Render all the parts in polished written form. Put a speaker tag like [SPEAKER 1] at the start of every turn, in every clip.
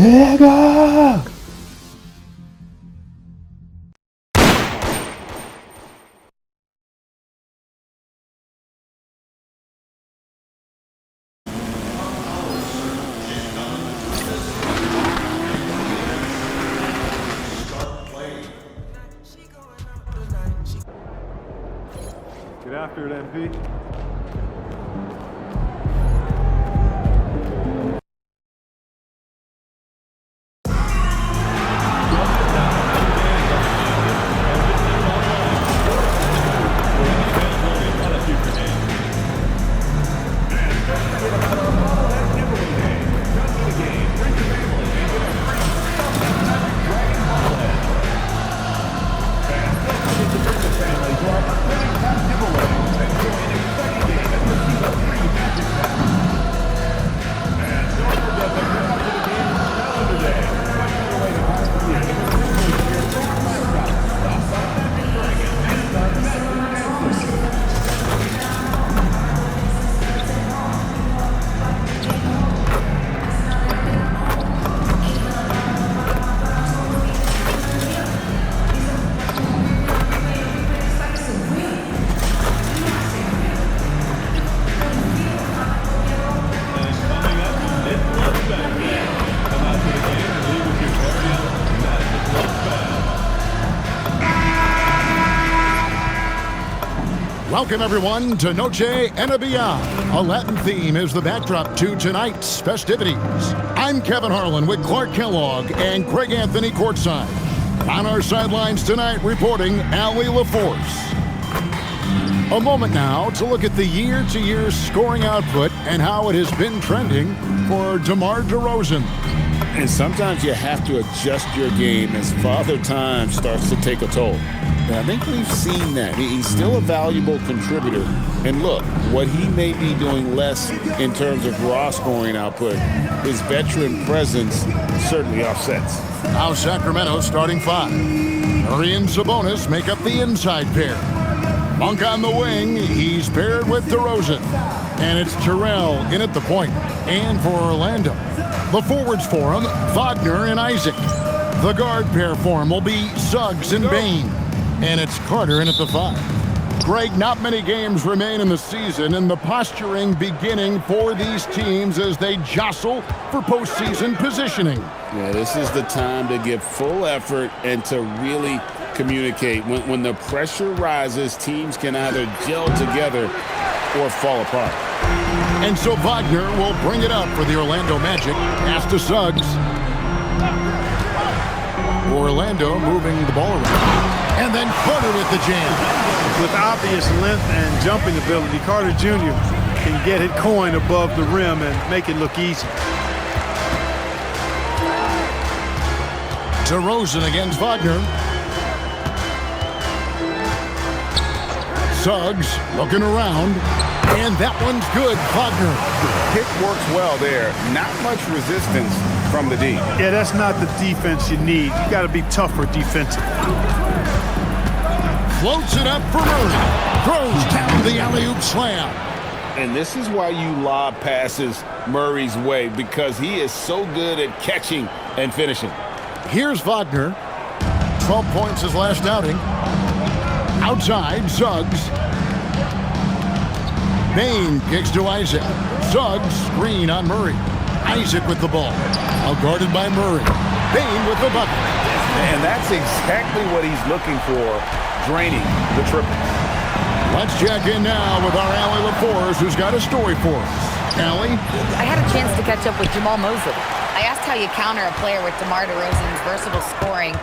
[SPEAKER 1] Nigga!
[SPEAKER 2] Get after it, MP.
[SPEAKER 3] Welcome, everyone, to Noche and Beyond. A Latin theme is the backdrop to tonight's festivities. I'm Kevin Harlan with Clark Kellogg and Craig Anthony courtside. On our sidelines tonight, reporting Allie LaForce. A moment now to look at the year-to-year scoring output and how it has been trending for DeMar DeRozan.
[SPEAKER 4] And sometimes you have to adjust your game as Father Time starts to take a toll. And I think we've seen that. He's still a valuable contributor. And look, what he may be doing less in terms of raw scoring output, his veteran presence certainly offsets.
[SPEAKER 3] Now Sacramento starting five. Murray and Sabonis make up the inside pair. Monk on the wing, he's paired with DeRozan. And it's Terrell in at the point. And for Orlando, the forwards for him, Wagner and Isaac. The guard pair for him will be Suggs and Bain. And it's Carter in at the five. Greg, not many games remain in the season, and the posturing beginning for these teams as they jostle for postseason positioning.
[SPEAKER 4] Yeah, this is the time to give full effort and to really communicate. When the pressure rises, teams can either gel together or fall apart.
[SPEAKER 3] And so Wagner will bring it up for the Orlando Magic. Pass to Suggs. Orlando moving the ball around. And then Carter with the jam.
[SPEAKER 2] With obvious length and jumping ability, Carter Jr. can get it coin above the rim and make it look easy.
[SPEAKER 3] DeRozan against Wagner. Suggs looking around. And that one's good, Wagner.
[SPEAKER 4] Pick works well there. Not much resistance from the D.
[SPEAKER 2] Yeah, that's not the defense you need. You got to be tougher defensively.
[SPEAKER 3] Floats it up for Murray. Throws down the alley-oop slam.
[SPEAKER 4] And this is why you lob passes Murray's way, because he is so good at catching and finishing.
[SPEAKER 3] Here's Wagner. 12 points his last outing. Outside, Suggs. Bain kicks to Isaac. Suggs screen on Murray. Isaac with the ball. Now guarded by Murray. Bain with the bucket.
[SPEAKER 4] And that's exactly what he's looking for, draining the triple.
[SPEAKER 3] Let's check in now with our Allie LaForce, who's got a story for us. Allie?
[SPEAKER 5] I had a chance to catch up with Jamal Mosley. I asked how you counter a player with DeMar DeRozan's versatile scoring.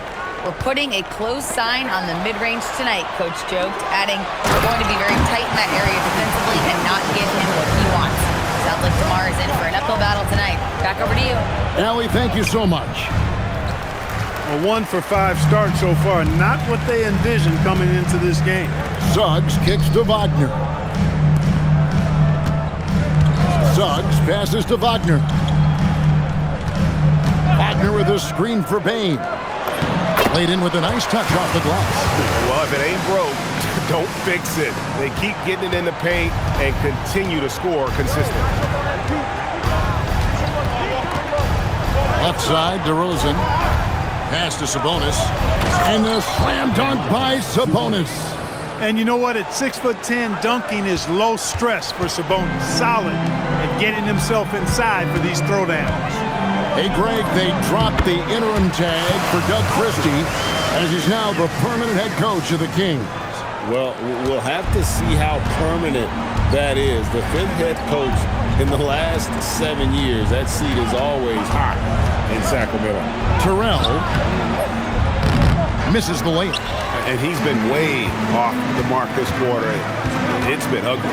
[SPEAKER 5] We're putting a close sign on the mid-range tonight, Coach joked, adding, we're going to be very tight in that area defensively and not give him what he wants. Sounds like DeMar is in for an uphill battle tonight. Back over to you.
[SPEAKER 3] Allie, thank you so much.
[SPEAKER 2] A 1 for 5 start so far. Not what they envisioned coming into this game.
[SPEAKER 3] Suggs kicks to Wagner. Suggs passes to Wagner. Wagner with a screen for Bain. Played in with a nice touch off the glass.
[SPEAKER 6] Well, if it ain't broke, don't fix it. They keep getting it in the paint and continue to score consistently.
[SPEAKER 3] Left side, DeRozan. Pass to Sabonis. And a slam dunk by Sabonis.
[SPEAKER 2] And you know what? At 6'10", dunking is low stress for Sabonis. Solid at getting himself inside for these throwdowns.
[SPEAKER 3] Hey, Greg, they dropped the interim tag for Doug Christie as he's now the permanent head coach of the Kings.
[SPEAKER 4] Well, we'll have to see how permanent that is. The fifth head coach in the last 7 years, that seat is always hot in Sacramento.
[SPEAKER 3] Terrell misses the layup.
[SPEAKER 6] And he's been way off the mark this quarter. It's been ugly.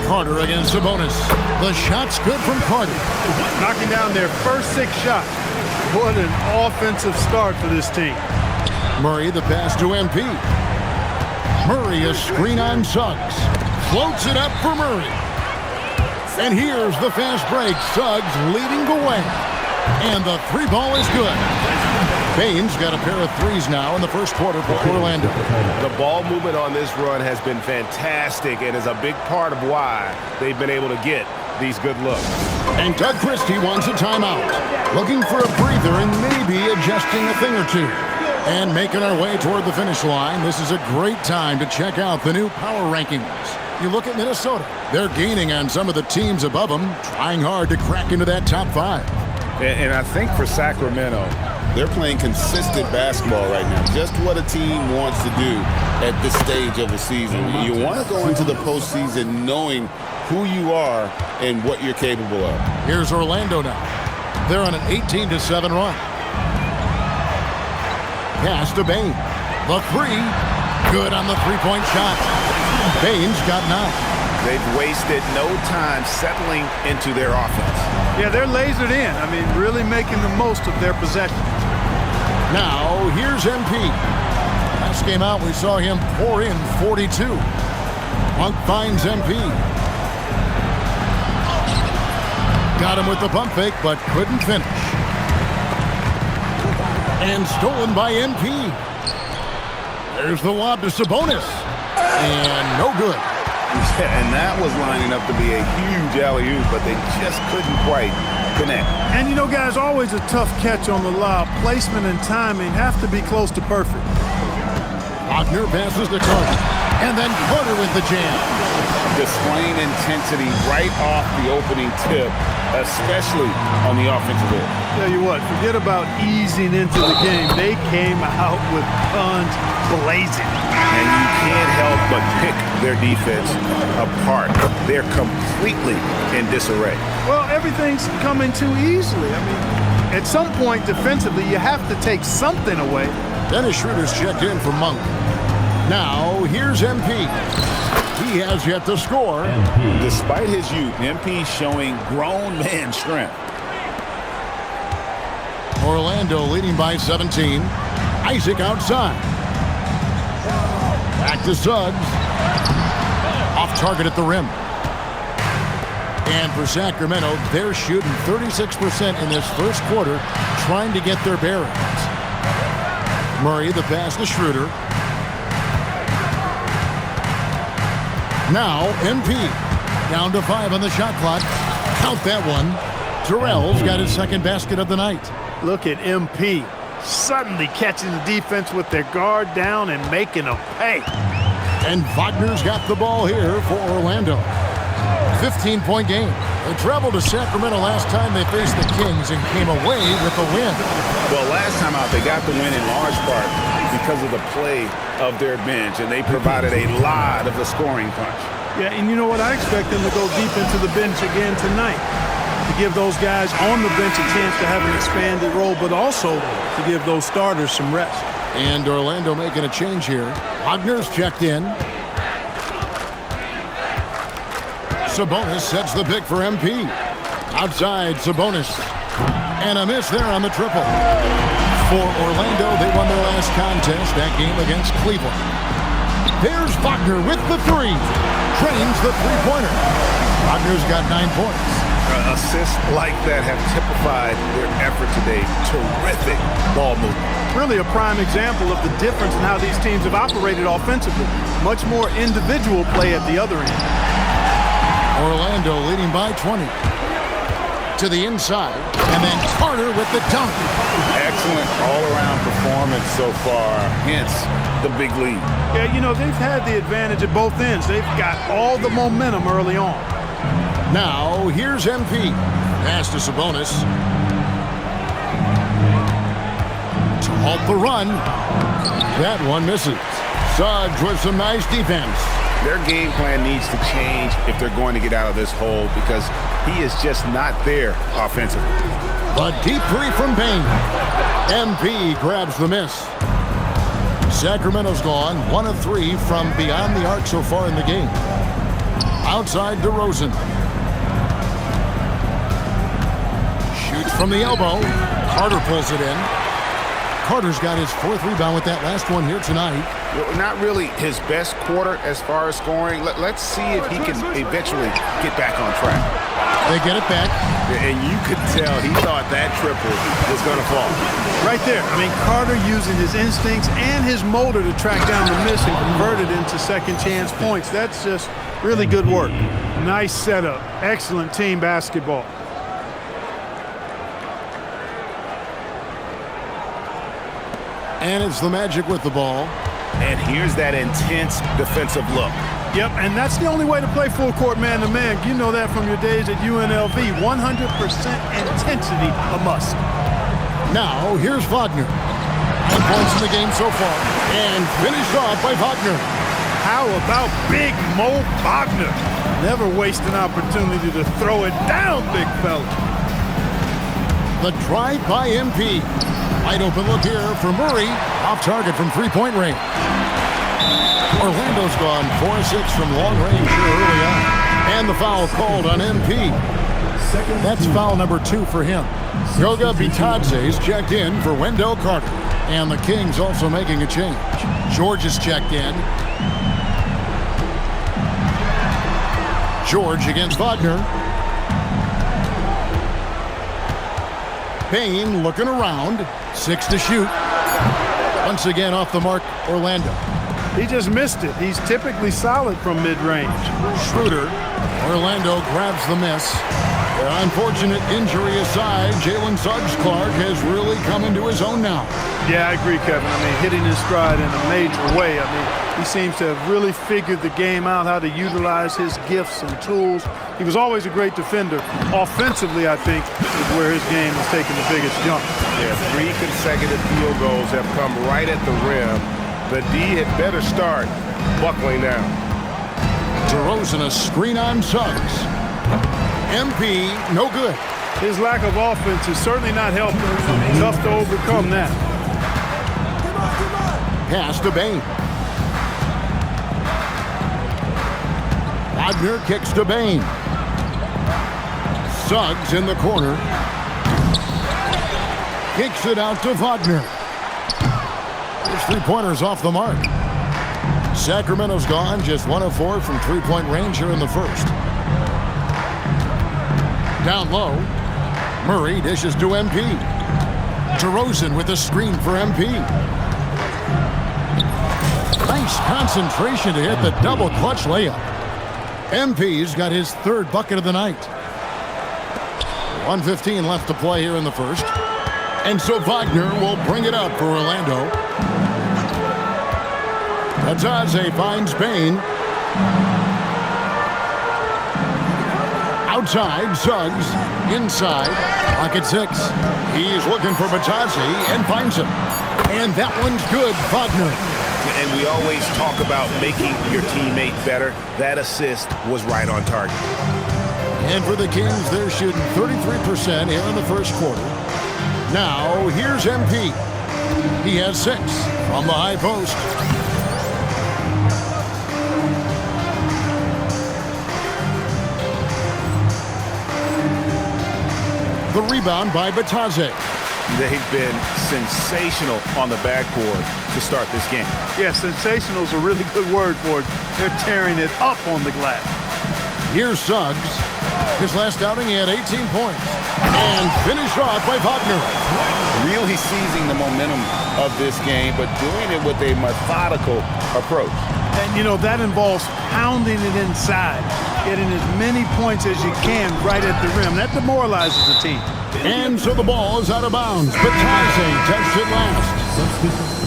[SPEAKER 3] Carter against Sabonis. The shot's good from Carter.
[SPEAKER 2] Knocking down their first 6 shots. What an offensive start for this team.
[SPEAKER 3] Murray the pass to MP. Murray a screen on Suggs. Floats it up for Murray. And here's the fast break. Suggs leading the way. And the 3 ball is good. Baines got a pair of threes now in the first quarter for Orlando.
[SPEAKER 6] The ball movement on this run has been fantastic and is a big part of why they've been able to get these good looks.
[SPEAKER 3] And Doug Christie wants a timeout. Looking for a breather and maybe adjusting a thing or two. And making our way toward the finish line, this is a great time to check out the new power rankings. You look at Minnesota. They're gaining on some of the teams above them, trying hard to crack into that top 5.
[SPEAKER 6] And I think for Sacramento,
[SPEAKER 4] they're playing consistent basketball right now. Just what a team wants to do at this stage of the season. You want to go into the postseason knowing who you are and what you're capable of.
[SPEAKER 3] Here's Orlando now. They're on an 18-7 run. Pass to Baines. The 3. Good on the three-point shot. Baines got 9.
[SPEAKER 6] they've wasted no time settling into their offense.
[SPEAKER 2] Yeah, they're lasered in. I mean, really making the most of their possession.
[SPEAKER 3] Now, here's MP. Last game out, we saw him pour in 42. Monk finds MP. Got him with the pump fake, but couldn't finish. And stolen by MP. There's the lob to Sabonis. And no good.
[SPEAKER 6] And that was lining up to be a huge alley-oop, but they just couldn't quite connect.
[SPEAKER 2] And, you know, guys, always a tough catch on the lob. Placement and timing have to be close to perfect.
[SPEAKER 3] Wagner passes to Carter. And then Carter with the jam.
[SPEAKER 6] Displaying intensity right off the opening tip, especially on the offensive end.
[SPEAKER 2] Tell you what, forget about easing into the game. They came out with guns blazing.
[SPEAKER 6] And you can't help but pick their defense apart. They're completely in disarray.
[SPEAKER 2] Well, everything's coming too easily. I mean, at some point defensively, you have to take something away.
[SPEAKER 3] Dennis Schroeder's checked in for Monk. Now, here's MP. He has yet to score.
[SPEAKER 6] Despite his youth, MP showing grown man strength.
[SPEAKER 3] Orlando leading by 17. Isaac outside. Back to Suggs. Off target at the rim. And for Sacramento, they're shooting 36% in this first quarter, trying to get their bearings. Murray, the pass to Schroeder. Now, MP. Down to 5 on the shot clock. Count that one. Terrell's got his second basket of the night.
[SPEAKER 2] Look at MP. Suddenly catching the defense with their guard down and making them pay.
[SPEAKER 3] And Wagner's got the ball here for Orlando. 15-point game. They traveled to Sacramento last time they faced the Kings and came away with the win.
[SPEAKER 6] Well, last time out, they got the win in large part because of the play of their bench, and they provided a lot of the scoring punch.
[SPEAKER 2] Yeah, and you know what? I expect them to go deep into the bench again tonight to give those guys on the bench a chance to have an expanded role, but also to give those starters some rest.
[SPEAKER 3] And Orlando making a change here. Wagner's checked in. Sabonis sets the pick for MP. Outside, Sabonis. And a miss there on the triple. For Orlando, they won their last contest, that game against Cleveland. There's Wagner with the three. Trains the three-pointer. Wagner's got 9 points.
[SPEAKER 6] Assists like that have typified their effort today. Terrific ball movement.
[SPEAKER 2] Really a prime example of the difference in how these teams have operated offensively. Much more individual play at the other end.
[SPEAKER 3] Orlando leading by 20. to the inside, and then Carter with the dunk.
[SPEAKER 6] Excellent all-around performance so far, hence the big lead.
[SPEAKER 2] Yeah, you know, they've had the advantage at both ends. They've got all the momentum early on.
[SPEAKER 3] Now, here's MP. Pass to Sabonis. To halt the run. That one misses. Suggs with some nice defense.
[SPEAKER 6] Their game plan needs to change if they're going to get out of this hole because he is just not there offensively.
[SPEAKER 3] A deep three from Payne. MP grabs the miss. Sacramento's gone 1 of 3 from beyond the arc so far in the game. Outside DeRozan. Shoots from the elbow. Carter pulls it in. Carter's got his 4th rebound with that last one here tonight.
[SPEAKER 6] Well, not really his best quarter as far as scoring. Let's see if he can eventually get back on track.
[SPEAKER 3] They get it back.
[SPEAKER 6] And you could tell he thought that triple was going to fall.
[SPEAKER 2] Right there. I mean, Carter using his instincts and his motor to track down the miss and convert it into second chance points. That's just really good work. Nice setup. Excellent team basketball.
[SPEAKER 3] And it's the Magic with the ball.
[SPEAKER 6] And here's that intense defensive look.
[SPEAKER 2] Yep, and that's the only way to play full court man-to-man. You know that from your days at UNLV. 100% intensity a must.
[SPEAKER 3] Now, here's Wagner. 9 points in the game so far. And finished off by Wagner.
[SPEAKER 2] How about Big Mo Wagner? Never waste an opportunity to throw it down, big fella.
[SPEAKER 3] The drive by MP. Wide open look here for Murray. Off target from three-point range. Orlando's gone 4-6 from long range here early on. And the foul called on MP. That's foul number 2 for him. Yoga Bitadze's checked in for Wendell Carter. And the Kings also making a change. George is checked in. George against Wagner. Payne looking around. 6 to shoot. Once again off the mark, Orlando.
[SPEAKER 2] He just missed it. He's typically solid from mid-range.
[SPEAKER 3] Schroeder. Orlando grabs the miss. The unfortunate injury aside, Jalen Suggs-Clark has really come into his own now.
[SPEAKER 2] Yeah, I agree, Kevin. I mean, hitting his stride in a major way. I mean, he seems to have really figured the game out, how to utilize his gifts and tools. He was always a great defender. Offensively, I think, is where his game has taken the biggest jump.
[SPEAKER 6] Yeah, 3 consecutive field goals have come right at the rim. The D had better start buckling down.
[SPEAKER 3] DeRozan a screen on Suggs. MP, no good.
[SPEAKER 2] His lack of offense is certainly not helping. Tough to overcome that.
[SPEAKER 3] Pass to Bane. Wagner kicks to Bane. Suggs in the corner. Kicks it out to Wagner. His three-pointers off the mark. Sacramento's gone, just 1 of 4 from three-point range here in the first. Down low, Murray dishes to MP. DeRozan with a screen for MP. Nice concentration to hit the double clutch layup. MP's got his 3rd bucket of the night. 1:15 left to play here in the first. And so Wagner will bring it up for Orlando. Bitadze finds Payne. Outside, Suggs. Inside, pocket 6. He's looking for Bitadze and finds him. And that one's good, Wagner.
[SPEAKER 6] And we always talk about making your teammate better. That assist was right on target.
[SPEAKER 3] And for the Kings, they're shooting 33% here in the first quarter. Now, here's MP. He has 6 from the high post. The rebound by Bitadze.
[SPEAKER 6] They've been sensational on the backboard to start this game.
[SPEAKER 2] Yeah, sensational is a really good word for it. They're tearing it up on the glass.
[SPEAKER 3] Here's Suggs. His last outing, he had 18 points. And finished off by Wagner.
[SPEAKER 6] Really seizing the momentum of this game, but doing it with a methodical approach.
[SPEAKER 2] And, you know, that involves pounding it inside. getting as many points as you can right at the rim. That demoralizes the team.
[SPEAKER 3] And so the ball is out of bounds. Bataze touched it last.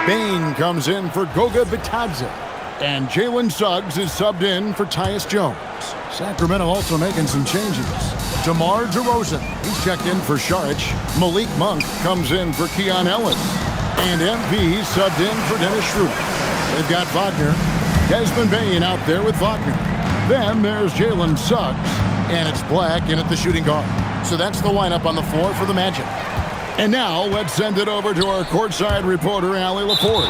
[SPEAKER 3] Bain comes in for Goga Bitadze. And Jalen Suggs is subbed in for Tyus Jones. Sacramento also making some changes. DeMar DeRozan, he's checked in for Saric. Malik Monk comes in for Keon Ellis. And MP subbed in for Dennis Schroeder. They've got Wagner. Desmond Bain out there with Wagner. Then there's Jalen Suggs. And it's Black in at the shooting guard. So that's the lineup on the floor for the Magic. And now, let's send it over to our courtside reporter, Allie LaForce.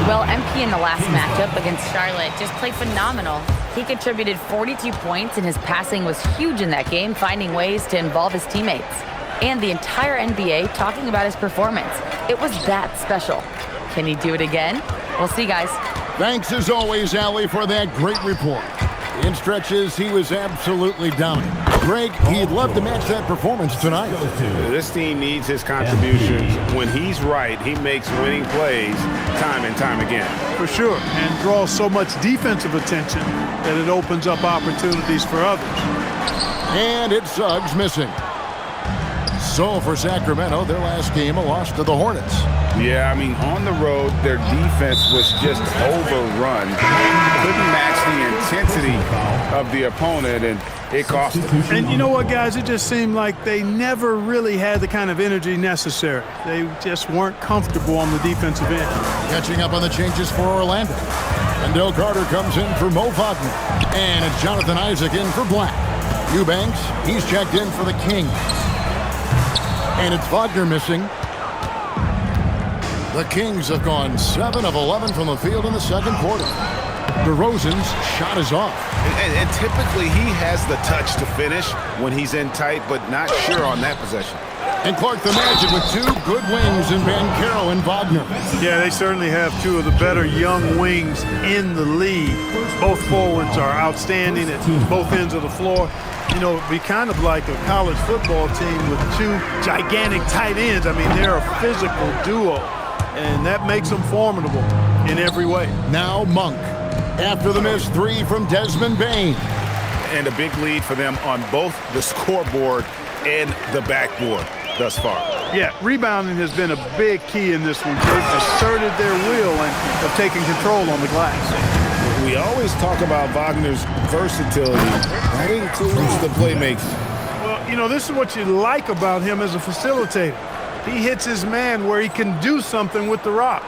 [SPEAKER 5] Well, MP in the last matchup against Charlotte just played phenomenal. He contributed 42 points, and his passing was huge in that game, finding ways to involve his teammates. And the entire NBA talking about his performance. It was that special. Can he do it again? We'll see, guys.
[SPEAKER 3] Thanks, as always, Allie, for that great report. In stretches, he was absolutely dominant. Greg, he'd love to match that performance tonight.
[SPEAKER 6] This team needs his contributions. When he's right, he makes winning plays time and time again.
[SPEAKER 2] For sure, and draws so much defensive attention that it opens up opportunities for others.
[SPEAKER 3] And it's Suggs missing. So for Sacramento, their last game, a loss to the Hornets.
[SPEAKER 6] Yeah, I mean, on the road, their defense was just overrun. Couldn't match the intensity of the opponent, and it cost them.
[SPEAKER 2] And you know what, guys? It just seemed like they never really had the kind of energy necessary. They just weren't comfortable on the defensive end.
[SPEAKER 3] Catching up on the changes for Orlando. Wendell Carter comes in for Mo Wagner. And it's Jonathan Isaac in for Black. Eubanks, he's checked in for the Kings. And it's Wagner missing. The Kings have gone 7 of 11 from the field in the second quarter. DeRozan's shot is off.
[SPEAKER 6] And typically he has the touch to finish when he's in tight, but not sure on that possession.
[SPEAKER 3] And Clark the Magic with 2 good wings in Banchero and Wagner.
[SPEAKER 2] Yeah, they certainly have 2 of the better young wings in the league. Both forwards are outstanding at both ends of the floor. You know, it'd be kind of like a college football team with 2 gigantic tight ends. I mean, they're a physical duo, and that makes them formidable in every way.
[SPEAKER 3] Now Monk, after the missed 3 from Desmond Bain.
[SPEAKER 6] And a big lead for them on both the scoreboard and the backboard thus far.
[SPEAKER 2] Yeah, rebounding has been a big key in this one. They've asserted their will and have taken control on the glass.
[SPEAKER 6] We always talk about Wagner's versatility. That includes the playmaking.
[SPEAKER 2] Well, you know, this is what you like about him as a facilitator. He hits his man where he can do something with the rock.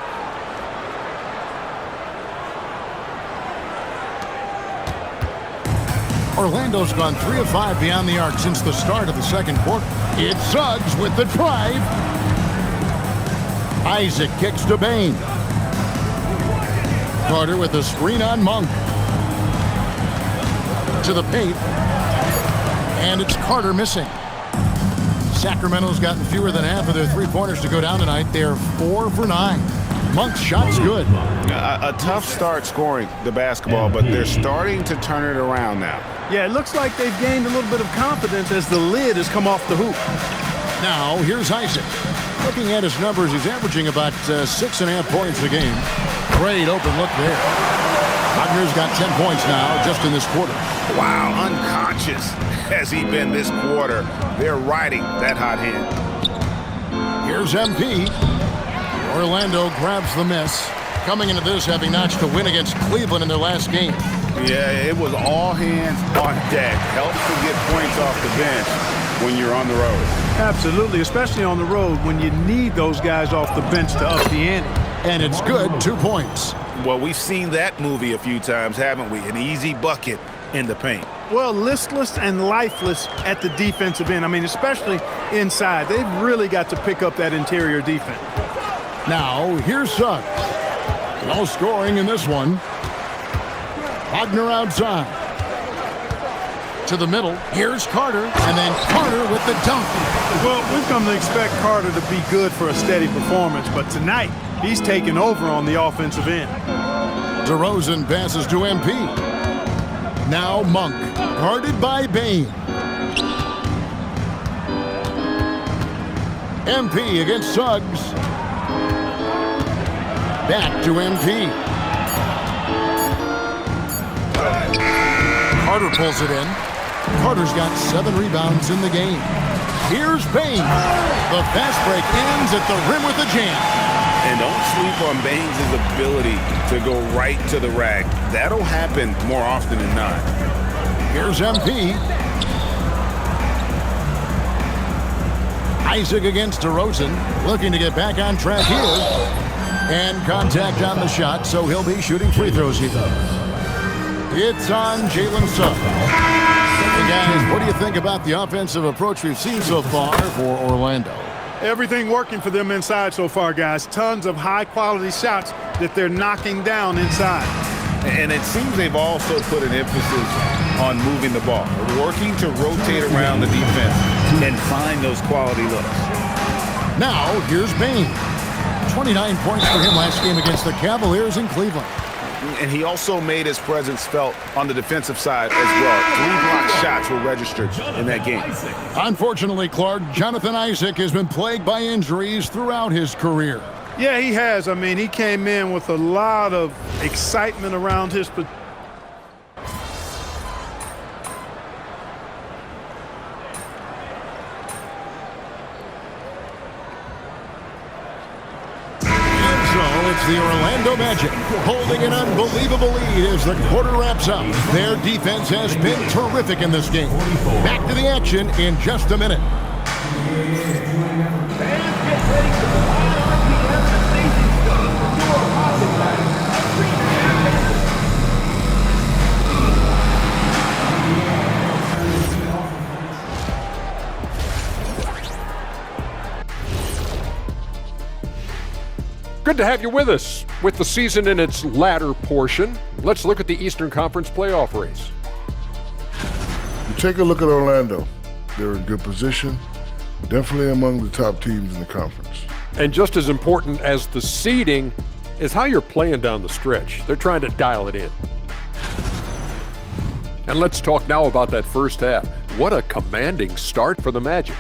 [SPEAKER 3] Orlando's gone 3 of 5 beyond the arc since the start of the second quarter. It's Suggs with the drive. Isaac kicks to Bain. Carter with the screen on Monk. To the paint. And it's Carter missing. Sacramento's gotten fewer than half of their 3-pointers to go down tonight. They're 4 for 9. Monk's shot's good.
[SPEAKER 6] A tough start scoring the basketball, but they're starting to turn it around now.
[SPEAKER 2] Yeah, it looks like they've gained a little bit of confidence as the lid has come off the hoop.
[SPEAKER 3] Now, here's Isaac. Looking at his numbers, he's averaging about 6.5 points a game. Great open look there. Wagner's got 10 points now just in this quarter.
[SPEAKER 6] Wow, unconscious has he been this quarter. They're riding that hot hand.
[SPEAKER 3] Here's MP. Orlando grabs the miss. Coming into this, having notched a win against Cleveland in their last game.
[SPEAKER 6] Yeah, it was all hands on deck. Helps to get points off the bench when you're on the road.
[SPEAKER 2] Absolutely, especially on the road when you need those guys off the bench to up the ante.
[SPEAKER 3] And it's good, 2 points.
[SPEAKER 6] Well, we've seen that movie a few times, haven't we? An easy bucket in the paint.
[SPEAKER 2] Well, listless and lifeless at the defensive end. I mean, especially inside. They've really got to pick up that interior defense.
[SPEAKER 3] Now, here's Suggs. No scoring in this one. Wagner outside. To the middle. Here's Carter. And then Carter with the dunk.
[SPEAKER 2] Well, we've come to expect Carter to be good for a steady performance, but tonight he's taken over on the offensive end.
[SPEAKER 3] DeRozan passes to MP. Now Monk, guarded by Bain. MP against Suggs. Back to MP. Carter pulls it in. Carter's got 7 rebounds in the game. Here's Bain. The fast break ends at the rim with a jam.
[SPEAKER 6] And don't sleep on Baines' ability to go right to the rack. That'll happen more often than not.
[SPEAKER 3] Here's MP. Isaac against DeRozan, looking to get back on track here. And contact on the shot, so he'll be shooting free throws here. It's on Jalen Suggs. Hey guys, what do you think about the offensive approach we've seen so far for Orlando?
[SPEAKER 2] Everything working for them inside so far, guys. Tons of high-quality shots that they're knocking down inside.
[SPEAKER 6] And it seems they've also put an emphasis on moving the ball, working to rotate around the defense and find those quality looks.
[SPEAKER 3] Now, here's Bain. 29 points for him last game against the Cavaliers in Cleveland.
[SPEAKER 6] And he also made his presence felt on the defensive side as well. 3 block shots were registered in that game.
[SPEAKER 3] Unfortunately, Clark, Jonathan Isaac has been plagued by injuries throughout his career.
[SPEAKER 2] Yeah, he has. I mean, he came in with a lot of excitement around his
[SPEAKER 3] It's the Orlando Magic holding an unbelievable lead as the quarter wraps up. Their defense has been terrific in this game. Back to the action in just a minute.
[SPEAKER 1] Good to have you with us. With the season in its latter portion, let's look at the Eastern Conference playoff race.
[SPEAKER 7] You take a look at Orlando. They're in good position, definitely among the top teams in the conference.
[SPEAKER 1] And just as important as the seeding is how you're playing down the stretch. They're trying to dial it in. And let's talk now about that first half. What a commanding start for the Magic.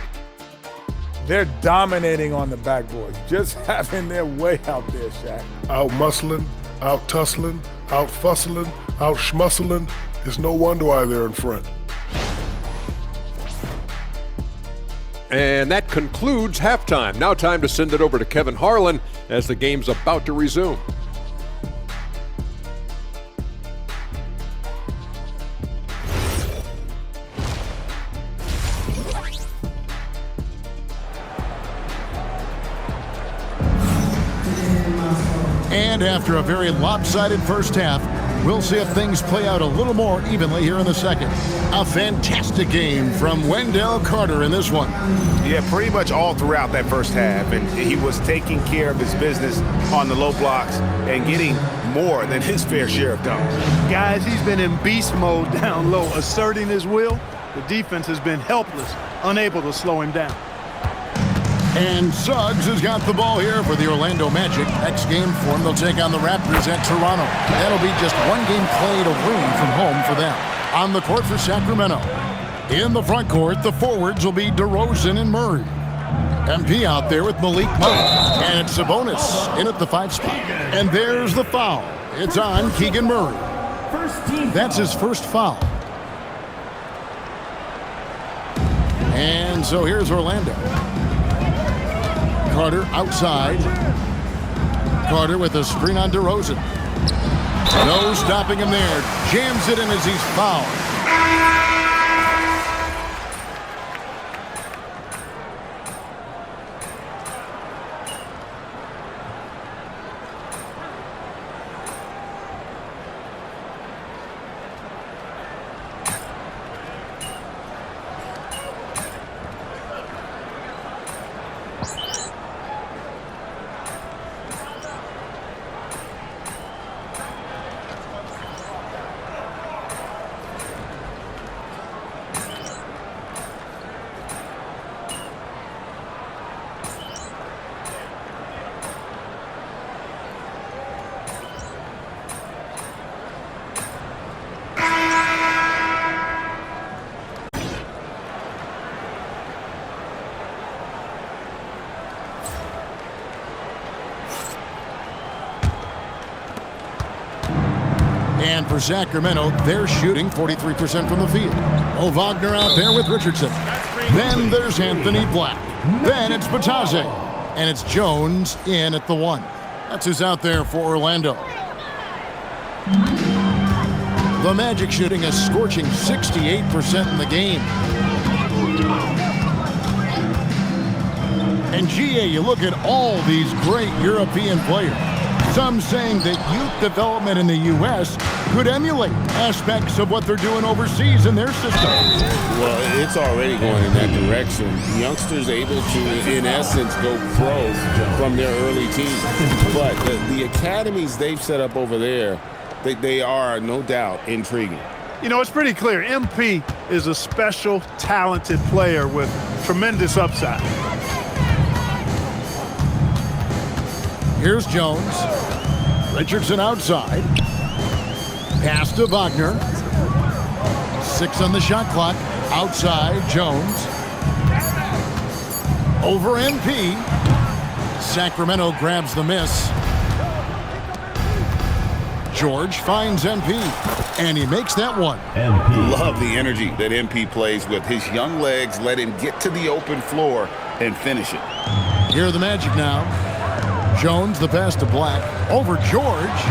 [SPEAKER 8] They're dominating on the backboard, just having their way out there, Shaq.
[SPEAKER 7] Out muscling, out tussling, out fussling, out schmussling. It's no wonder why they're in front.
[SPEAKER 1] And that concludes halftime. Now time to send it over to Kevin Harlan as the game's about to resume.
[SPEAKER 3] And after a very lopsided first half, we'll see if things play out a little more evenly here in the second. A fantastic game from Wendell Carter in this one.
[SPEAKER 6] Yeah, pretty much all throughout that first half. And he was taking care of his business on the low blocks and getting more than his fair share of dunks.
[SPEAKER 2] Guys, he's been in beast mode down low, asserting his will. The defense has been helpless, unable to slow him down.
[SPEAKER 3] And Suggs has got the ball here for the Orlando Magic. Next game for them, they'll take on the Raptors at Toronto. That'll be just one game played away from home for them. On the court for Sacramento. In the front court, the forwards will be DeRozan and Murray. MP out there with Malik Monk. And it's Sabonis in at the 5 spot. And there's the foul. It's on Keegan Murray. That's his first foul. And so here's Orlando. Carter outside. Carter with a screen on DeRozan. No stopping him there. Jams it in as he's fouled. And for Sacramento, they're shooting 43% from the field. Oh, Wagner out there with Richardson. Then there's Anthony Black. Then it's Batase. And it's Jones in at the 1. That's who's out there for Orlando. The Magic shooting a scorching 68% in the game. And GA, you look at all these great European players. Some saying that youth development in the U.S. could emulate aspects of what they're doing overseas in their system.
[SPEAKER 4] Well, it's already going in that direction. Youngsters able to, in essence, go pro from their early teens. But the academies they've set up over there, they are, no doubt, intriguing.
[SPEAKER 2] You know, it's pretty clear. MP is a special, talented player with tremendous upside.
[SPEAKER 3] Here's Jones. Richardson outside. Pass to Wagner. 6 on the shot clock. Outside, Jones. Over MP. Sacramento grabs the miss. George finds MP, and he makes that one.
[SPEAKER 6] Love the energy that MP plays with. His young legs let him get to the open floor and finish it.
[SPEAKER 3] Here are the Magic now. Jones, the pass to Black. Over George.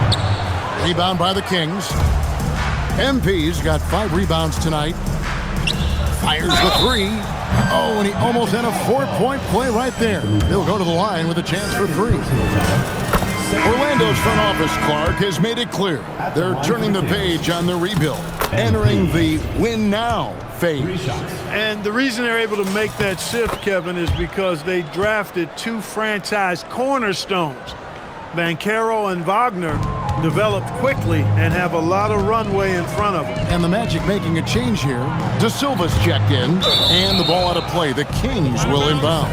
[SPEAKER 3] Rebound by the Kings. MP's got 5 rebounds tonight. Fires the 3. Oh, and he almost had a 4-point play right there. He'll go to the line with a chance for 3. Orlando's front office, Clark, has made it clear they're turning the page on the rebuild, entering the win now phase.
[SPEAKER 2] And the reason they're able to make that shift, Kevin, is because they drafted 2 franchise cornerstones. Banchero and Wagner developed quickly and have a lot of runway in front of them.
[SPEAKER 3] And the Magic making a change here. De Silva's checked in, and the ball out of play. The Kings will inbound.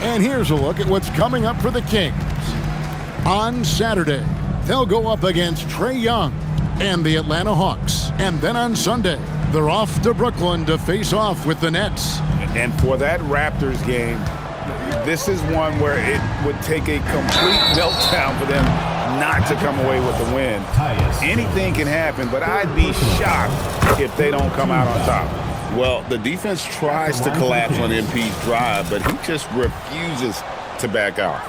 [SPEAKER 3] And here's a look at what's coming up for the Kings. On Saturday, they'll go up against Trae Young and the Atlanta Hawks. And then on Sunday, they're off to Brooklyn to face off with the Nets.
[SPEAKER 6] And for that Raptors game, this is one where it would take a complete meltdown for them not to come away with the win. Anything can happen, but I'd be shocked if they don't come out on top.
[SPEAKER 4] Well, the defense tries to collapse on MP's drive, but he just refuses to back out.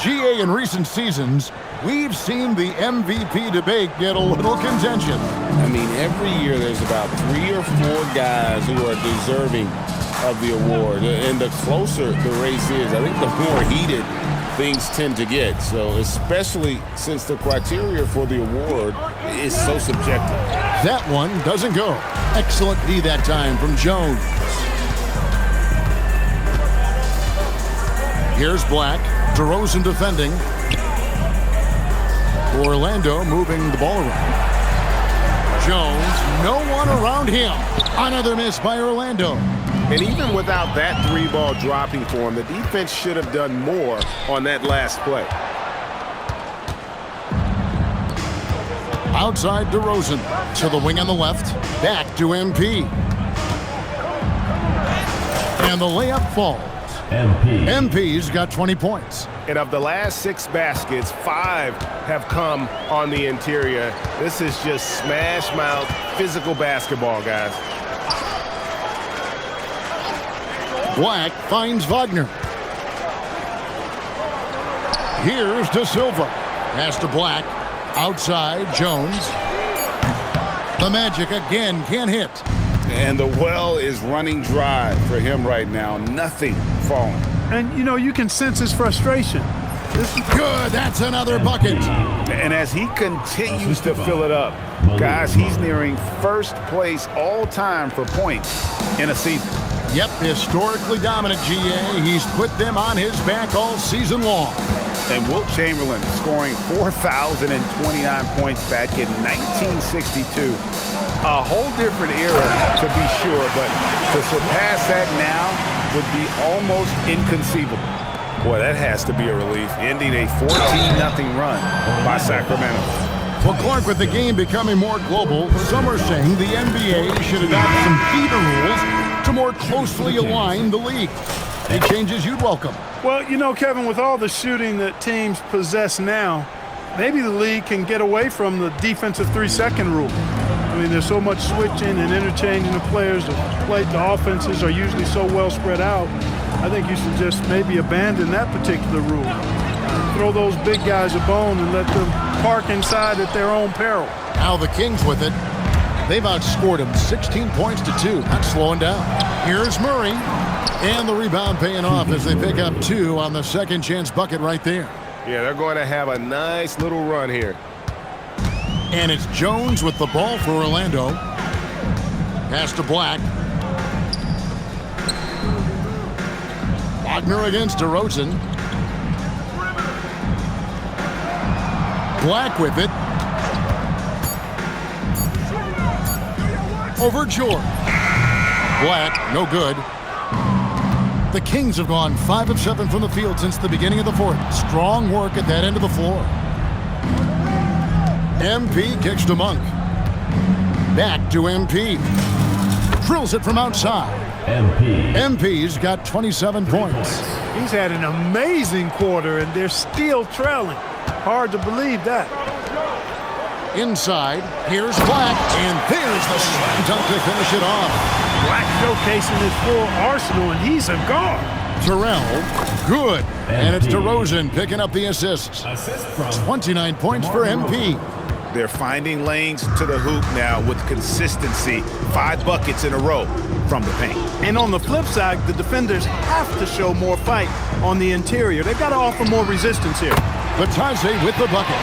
[SPEAKER 3] GA, in recent seasons, we've seen the MVP debate get a little contentious.
[SPEAKER 4] I mean, every year there's about 3 or 4 guys who are deserving of the award. And the closer the race is, I think the more heated things tend to get. So especially since the criteria for the award is so subjective.
[SPEAKER 3] That one doesn't go. Excellent D that time from Jones. Here's Black. DeRozan defending. Orlando moving the ball around. Jones, no one around him. Another miss by Orlando.
[SPEAKER 6] And even without that 3-ball dropping for him, the defense should have done more on that last play.
[SPEAKER 3] Outside DeRozan to the wing on the left. Back to MP. And the layup falls. MP's got 20 points.
[SPEAKER 9] And of the last 6 baskets, 5 have come on the interior. This is just smash mouth, physical basketball, guys.
[SPEAKER 3] Black finds Wagner. Here's De Silva. Pass to Black. Outside, Jones. The Magic again can't hit.
[SPEAKER 6] And the well is running dry for him right now. Nothing falling.
[SPEAKER 2] And, you know, you can sense his frustration.
[SPEAKER 3] This is good. That's another bucket.
[SPEAKER 6] And as he continues to fill it up, guys, he's nearing first place all time for points in a season.
[SPEAKER 3] Yep, historically dominant GA. He's put them on his back all season long.
[SPEAKER 6] And Wilt Chamberlain scoring 4,029 points back in 1962. A whole different era, to be sure, but to surpass that now would be almost inconceivable. Boy, that has to be a relief, ending a 14-0 run by Sacramento.
[SPEAKER 3] Well, Clark, with the game becoming more global, some are saying the NBA should adopt some feeder rules to more closely align the league. Any changes you'd welcome?
[SPEAKER 2] Well, you know, Kevin, with all the shooting that teams possess now, maybe the league can get away from the defensive 3-second rule. I mean, there's so much switching and interchanging the players. The offenses are usually so well spread out. I think you should just maybe abandon that particular rule. Throw those big guys a bone and let them park inside at their own peril.
[SPEAKER 3] Now the Kings with it. They've outscored them 16 points to 2. Not slowing down. Here's Murray. And the rebound paying off as they pick up 2 on the second chance bucket right there.
[SPEAKER 9] Yeah, they're going to have a nice little run here.
[SPEAKER 3] And it's Jones with the ball for Orlando. Pass to Black. Wagner against DeRozan. Black with it. Over George. Black, no good. The Kings have gone 5 of 7 from the field since the beginning of the fourth. Strong work at that end of the floor. MP kicks to Monk. Back to MP. Drills it from outside. MP's got 27 points.
[SPEAKER 2] He's had an amazing quarter, and they're still trailing. Hard to believe that.
[SPEAKER 3] Inside, here's Black, and there's the slam dunk to finish it off.
[SPEAKER 2] Black showcasing his full arsenal, and he's a guard.
[SPEAKER 3] Terrell, good. And it's DeRozan picking up the assists. 29 points for MP.
[SPEAKER 6] They're finding lanes to the hoop now with consistency. 5 buckets in a row from the paint.
[SPEAKER 2] And on the flip side, the defenders have to show more fight on the interior. They've got to offer more resistance here.
[SPEAKER 3] Batadze with the bucket.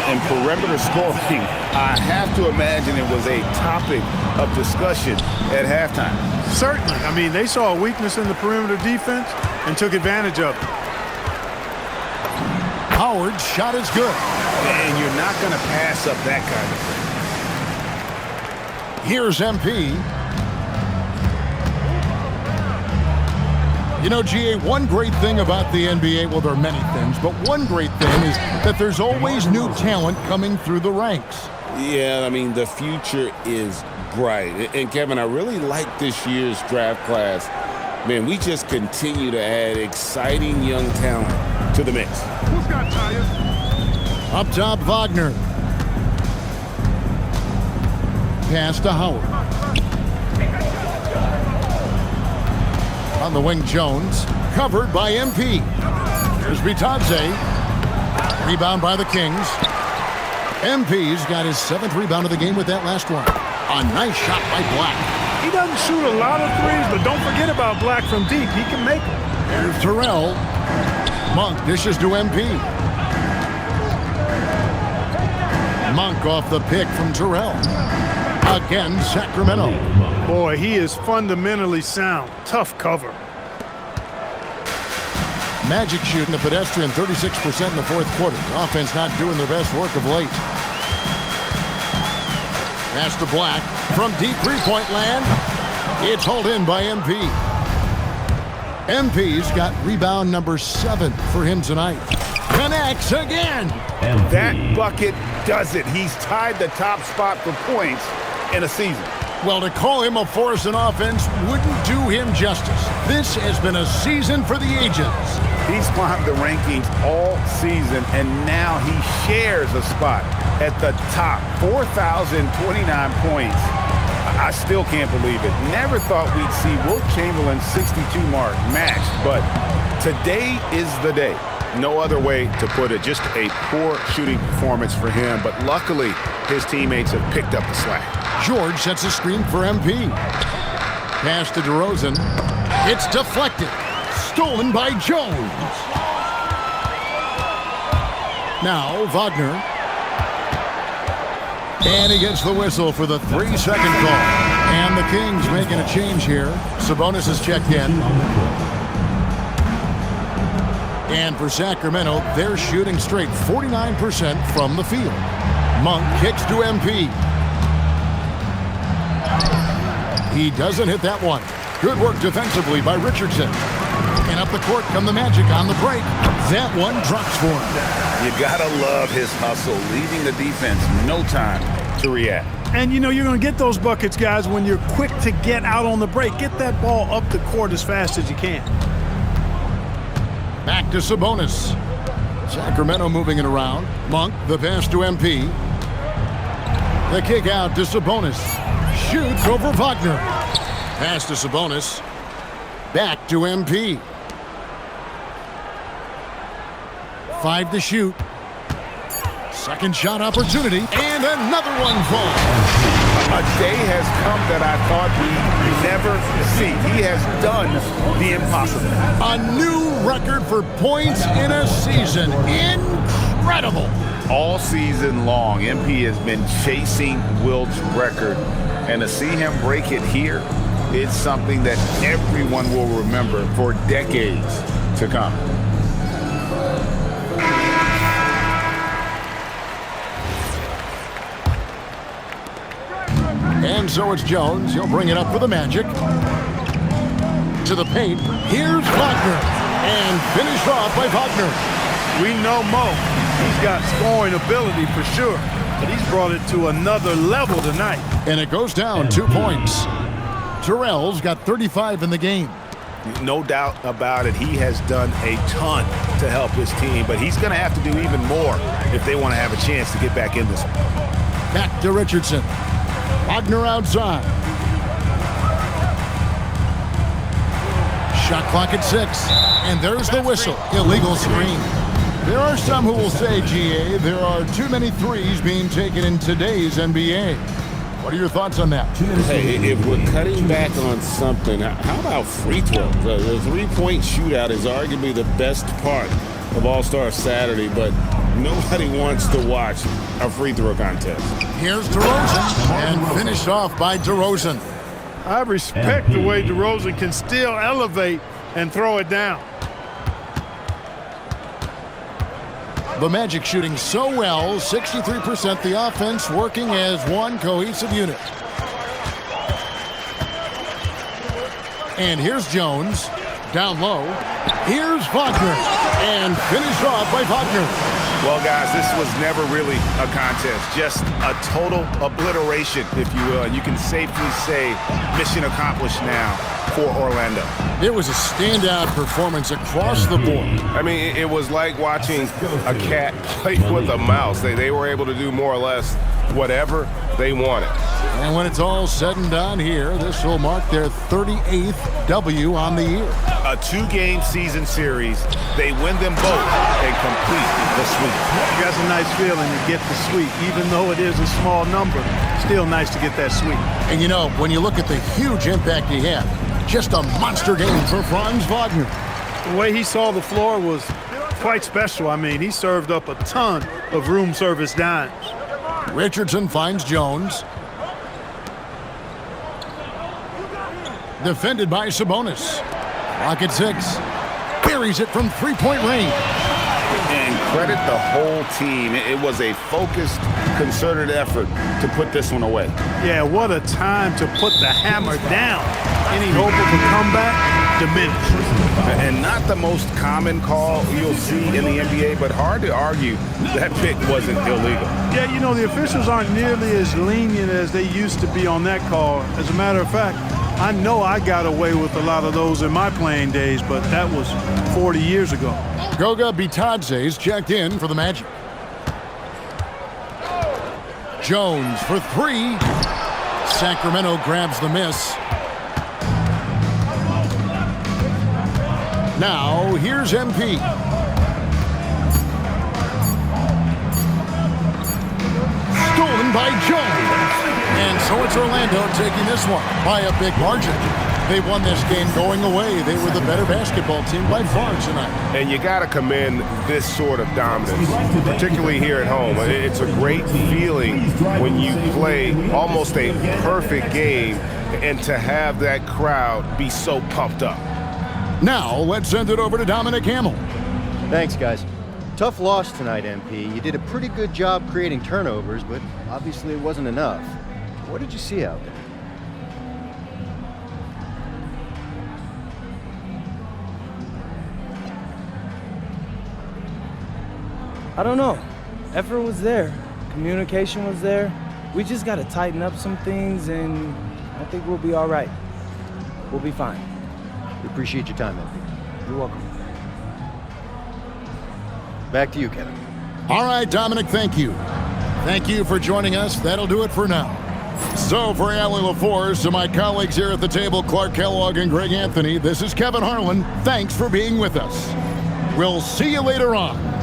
[SPEAKER 6] And perimeter scoring, I have to imagine it was a topic of discussion at halftime.
[SPEAKER 2] Certainly. I mean, they saw a weakness in the perimeter defense and took advantage of it.
[SPEAKER 3] Howard's shot is good.
[SPEAKER 6] And you're not going to pass up that kind of thing.
[SPEAKER 3] Here's MP. You know, GA, one great thing about the NBA, well, there are many things, but one great thing is that there's always new talent coming through the ranks.
[SPEAKER 4] Yeah, I mean, the future is bright. And Kevin, I really like this year's draft class. Man, we just continue to add exciting young talent to the mix.
[SPEAKER 2] Who's got tires?
[SPEAKER 3] Up top, Wagner. Pass to Howard. On the wing, Jones. Covered by MP. Here's Batadze. Rebound by the Kings. MP's got his 7th rebound of the game with that last one. A nice shot by Black.
[SPEAKER 2] He doesn't shoot a lot of threes, but don't forget about Black from deep. He can make them.
[SPEAKER 3] Here's Terrell. Monk dishes to MP. Monk off the pick from Terrell. Again, Sacramento.
[SPEAKER 2] Boy, he is fundamentally sound. Tough cover.
[SPEAKER 3] Magic shooting a pedestrian 36% in the fourth quarter. Offense not doing their best work of late. Pass to Black from deep three-point land. It's hauled in by MP. MP's got rebound number 7 for him tonight. Connects again.
[SPEAKER 6] That bucket does it. He's tied the top spot for points in a season.
[SPEAKER 3] Well, to call him a force in offense wouldn't do him justice. This has been a season for the ages.
[SPEAKER 6] He's climbed the rankings all season, and now he shares a spot at the top. 4,029 points. I still can't believe it. Never thought we'd see Wilt Chamberlain's 62 mark matched, but today is the day. No other way to put it. Just a poor shooting performance for him, but luckily his teammates have picked up the slack.
[SPEAKER 3] George sets a screen for MP. Pass to DeRozan. It's deflected. Stolen by Jones. Now Wagner. And he gets the whistle for the 3-second call. And the Kings making a change here. Sabonis has checked in. And for Sacramento, they're shooting straight 49% from the field. Monk kicks to MP. He doesn't hit that one. Good work defensively by Richardson. And up the court come the Magic on the break. That one drops for him.
[SPEAKER 6] You gotta love his hustle, leaving the defense no time to react.
[SPEAKER 2] And you know you're going to get those buckets, guys, when you're quick to get out on the break. Get that ball up the court as fast as you can.
[SPEAKER 3] Back to Sabonis. Sacramento moving it around. Monk, the pass to MP. The kick out to Sabonis. Shoots over Wagner. Pass to Sabonis. Back to MP. 5 to shoot. Second shot opportunity. And another one falls.
[SPEAKER 6] A day has come that I thought we'd never see. He has done the impossible.
[SPEAKER 3] A new record for points in a season. Incredible.
[SPEAKER 6] All season long, MP has been chasing Wilt's record. And to see him break it here, it's something that everyone will remember for decades to come.
[SPEAKER 3] And so it's Jones. He'll bring it up for the Magic. To the paint. Here's Wagner. And finished off by Wagner.
[SPEAKER 2] We know Mo. He's got scoring ability for sure, but he's brought it to another level tonight.
[SPEAKER 3] And it goes down 2 points. Terrell's got 35 in the game.
[SPEAKER 6] No doubt about it. He has done a ton to help his team, but he's going to have to do even more if they want to have a chance to get back in this one.
[SPEAKER 3] Back to Richardson. Wagner outside. Shot clock at 6. And there's the whistle. Illegal screen. There are some who will say, GA, there are too many threes being taken in today's NBA. What are your thoughts on that?
[SPEAKER 4] Hey, if we're cutting back on something, how about free throws? The three-point shootout is arguably the best part of All-Star Saturday, but nobody wants to watch a free throw contest.
[SPEAKER 3] Here's DeRozan, and finished off by DeRozan.
[SPEAKER 2] I respect the way DeRozan can still elevate and throw it down.
[SPEAKER 3] The Magic shooting so well, 63% the offense working as one cohesive unit. And here's Jones, down low. Here's Wagner, and finished off by Wagner.
[SPEAKER 6] Well, guys, this was never really a contest, just a total obliteration, if you will. And you can safely say mission accomplished now for Orlando.
[SPEAKER 3] It was a standout performance across the board.
[SPEAKER 9] I mean, it was like watching a cat play with a mouse. They were able to do more or less whatever they wanted.
[SPEAKER 3] And when it's all said and done here, this will mark their 38th W on the year.
[SPEAKER 6] A 2-game season series. They win them both and complete the sweep.
[SPEAKER 2] That's a nice feeling to get the sweep. Even though it is a small number, still nice to get that sweep.
[SPEAKER 3] And you know, when you look at the huge impact he had, just a monster game for Franz Wagner.
[SPEAKER 2] The way he saw the floor was quite special. I mean, he served up a ton of room service dimes.
[SPEAKER 3] Richardson finds Jones. Defended by Sabonis. Clock at 6. Buries it from three-point range.
[SPEAKER 6] And credit the whole team. It was a focused, concerted effort to put this one away.
[SPEAKER 2] Yeah, what a time to put the hammer down. Any hope of a comeback diminished.
[SPEAKER 6] And not the most common call you'll see in the NBA, but hard to argue that pick wasn't illegal.
[SPEAKER 2] Yeah, you know, the officials aren't nearly as lenient as they used to be on that call. As a matter of fact, I know I got away with a lot of those in my playing days, but that was 40 years ago.
[SPEAKER 3] Goga Bitadze's checked in for the Magic. Jones for 3. Sacramento grabs the miss. Now, here's MP. Stolen by Jones. And so it's Orlando taking this one by a big margin. They won this game going away. They were the better basketball team by far tonight.
[SPEAKER 9] And you got to commend this sort of dominance, particularly here at home. It's a great feeling when you play almost a perfect game and to have that crowd be so pumped up.
[SPEAKER 3] Now, let's send it over to Dominic Hamill.
[SPEAKER 10] Thanks, guys. Tough loss tonight, MP. You did a pretty good job creating turnovers, but obviously it wasn't enough. What did you see out there?
[SPEAKER 11] I don't know. Effort was there. Communication was there. We just got to tighten up some things, and I think we'll be all right. We'll be fine.
[SPEAKER 10] We appreciate your time, MP.
[SPEAKER 11] You're welcome.
[SPEAKER 10] Back to you, Kevin.
[SPEAKER 3] All right, Dominic, thank you. Thank you for joining us. That'll do it for now. So for Allie LaForce, to my colleagues here at the table, Clark Kellogg and Greg Anthony, this is Kevin Harlan. Thanks for being with us. We'll see you later on.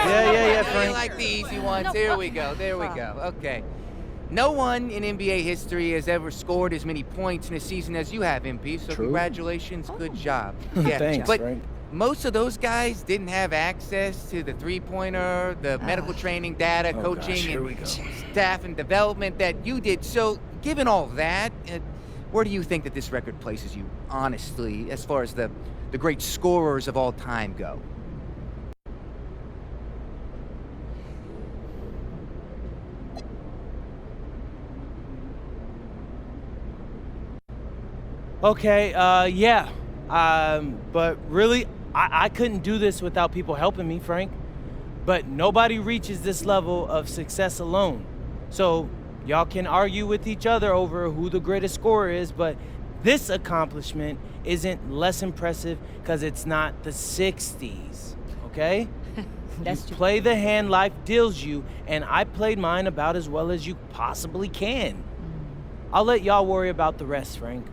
[SPEAKER 11] Yeah, Frank.
[SPEAKER 12] Like the easy ones. There we go. Okay. No one in NBA history has ever scored as many points in a season as you have, MP, so
[SPEAKER 11] True.
[SPEAKER 12] Congratulations. Good job. Yeah.
[SPEAKER 11] Thanks,
[SPEAKER 12] but
[SPEAKER 11] Frank.
[SPEAKER 12] most of those guys didn't have access to the three-pointer, the medical training data, coaching, and staff and development that you did. So given all that, where do you think that this record places you, honestly, as far as the great scorers of all time go?
[SPEAKER 11] Okay, yeah. But really, I couldn't do this without people helping me, Frank. But nobody reaches this level of success alone. So y'all can argue with each other over who the greatest scorer is, but this accomplishment isn't less impressive because it's not the 60s, okay?
[SPEAKER 5] That's
[SPEAKER 11] you
[SPEAKER 5] true.
[SPEAKER 11] play the hand life deals you, and I played mine about as well as you possibly can. I'll let y'all worry about the rest, Frank.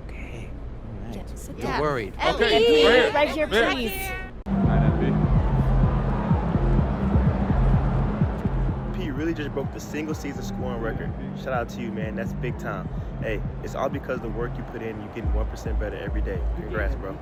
[SPEAKER 11] Okay. All right.
[SPEAKER 12] You're worried.
[SPEAKER 5] Okay, right here, please.
[SPEAKER 13] P, you really just broke the single season scoring record. Shout out to you, man. That's big time. Hey, it's all because of the work you put in. You're getting 1% better every day. Congrats, bro.